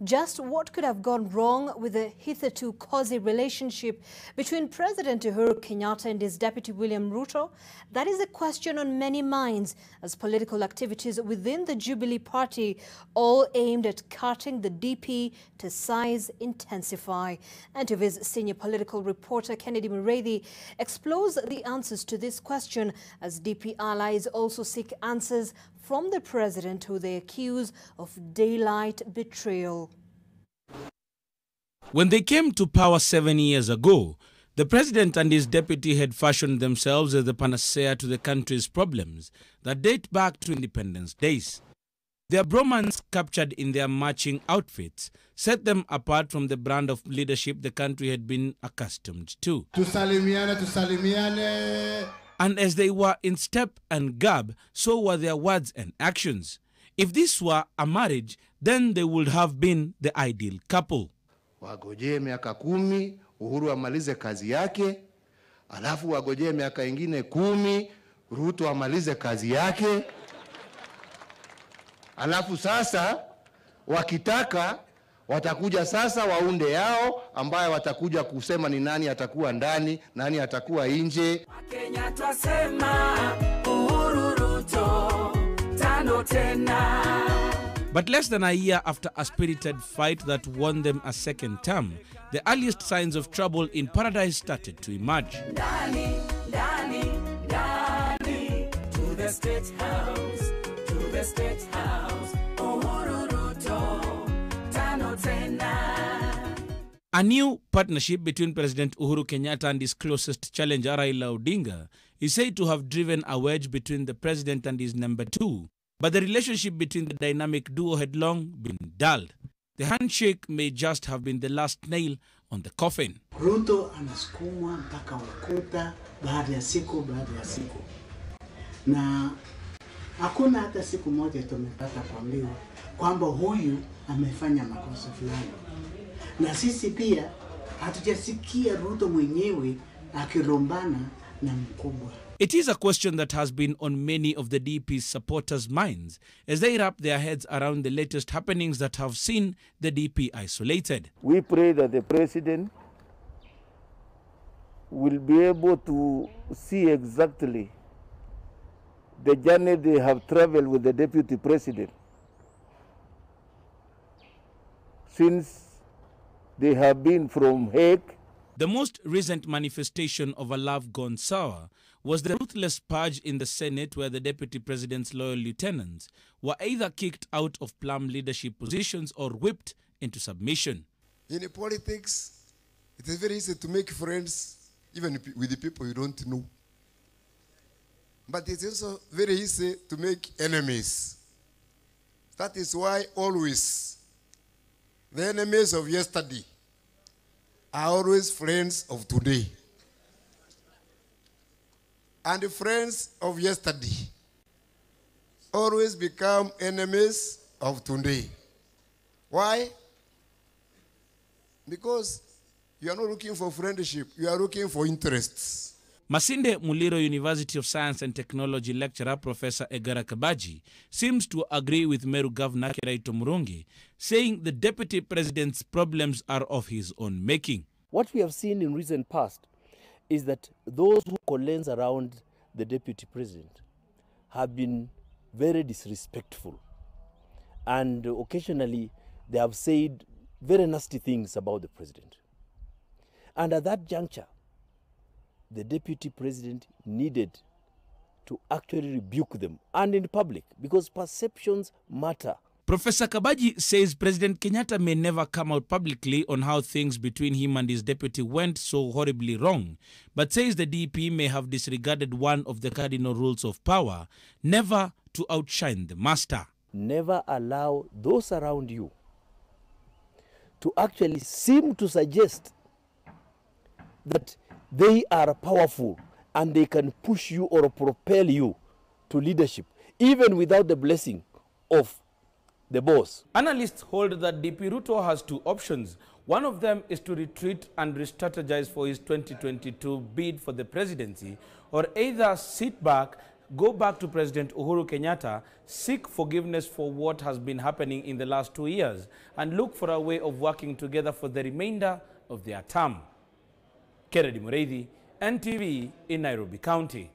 Just what could have gone wrong with the hitherto cozy relationship between President Uhuru Kenyatta and his deputy William Ruto? That is a question on many minds, as political activities within the Jubilee Party, all aimed at cutting the DP to size, intensify. And TV's senior political reporter Kennedy Mureithi explores the answers to this question, as DP allies also seek answers from the president, who they accuse of daylight betrayal. When they came to power 7 years ago, the president and his deputy had fashioned themselves as the panacea to the country's problems that date back to independence days. Their bromance, captured in their matching outfits, set them apart from the brand of leadership the country had been accustomed to. Tusalimiane, tusalimiane. And as they were in step and garb, so were their words and actions. If this were a marriage, then they would have been the ideal couple. Wagojee miaka 10, Uhuru amalize kazi yake, alafu wagojee miaka ingine 10, Ruto amalize kazi yake. Alafu sasa wakitaka watakuja sasa waunde yao, ambaye watakuja kusema ni nani atakuwa ndani, nani atakuwa nje. Kenya twasema Uhuru Ruto tano tena. But less than a year after a spirited fight that won them a second term, the earliest signs of trouble in paradise started to emerge. Dani, to the State House, Uhuru Ruto tano tena. A new partnership between President Uhuru Kenyatta and his closest challenger Raila Odinga is said to have driven a wedge between the president and his number 2. But the relationship between the dynamic duo had long been dulled. The handshake may just have been the last nail on the coffin. Ruto anasukumwa mpaka ukuta baada ya siku. Na hakuna hata siku moja tumepata kuambiwa kwamba huyu amefanya makosa fulani. Na sisi pia hatujasikia Ruto mwenyewe akirombana na mkubwa. It is a question that has been on many of the DP's supporters' minds as they wrap their heads around the latest happenings that have seen the DP isolated. We pray that the president will be able to see exactly the journey they have traveled with the deputy president since they have been from Hague. The most recent manifestation of a love gone sour was the ruthless purge in the Senate, where the deputy president's loyal lieutenants were either kicked out of plum leadership positions or whipped into submission. In politics, it is very easy to make friends even with the people you don't know. But it's also very easy to make enemies. That is why always the enemies of yesterday are always friends of today. And the friends of yesterday always become enemies of today. Why? Because you are not looking for friendship, you are looking for interests. Masinde Muliro University of Science and Technology lecturer Professor Egara Kabaji seems to agree with Meru Governor Kiraito Murungi, saying the deputy president's problems are of his own making. What we have seen in recent past is that those who coalesce around the deputy president have been very disrespectful, and occasionally they have said very nasty things about the president. And at that juncture, the deputy president needed to actually rebuke them, and in public, because perceptions matter. Professor Kabaji says President Kenyatta may never come out publicly on how things between him and his deputy went so horribly wrong, but says the DP may have disregarded one of the cardinal rules of power, never to outshine the master. Never allow those around you to actually seem to suggest that they are powerful and they can push you or propel you to leadership, even without the blessing of the boss. Analysts hold that DP Ruto has two options. One of them is to retreat and re-strategize for his 2022 bid for the presidency, or either sit back go back to President Uhuru Kenyatta, seek forgiveness for what has been happening in the last 2 years, and look for a way of working together for the remainder of their term. Kennedy Mureithi, NTV in Nairobi County.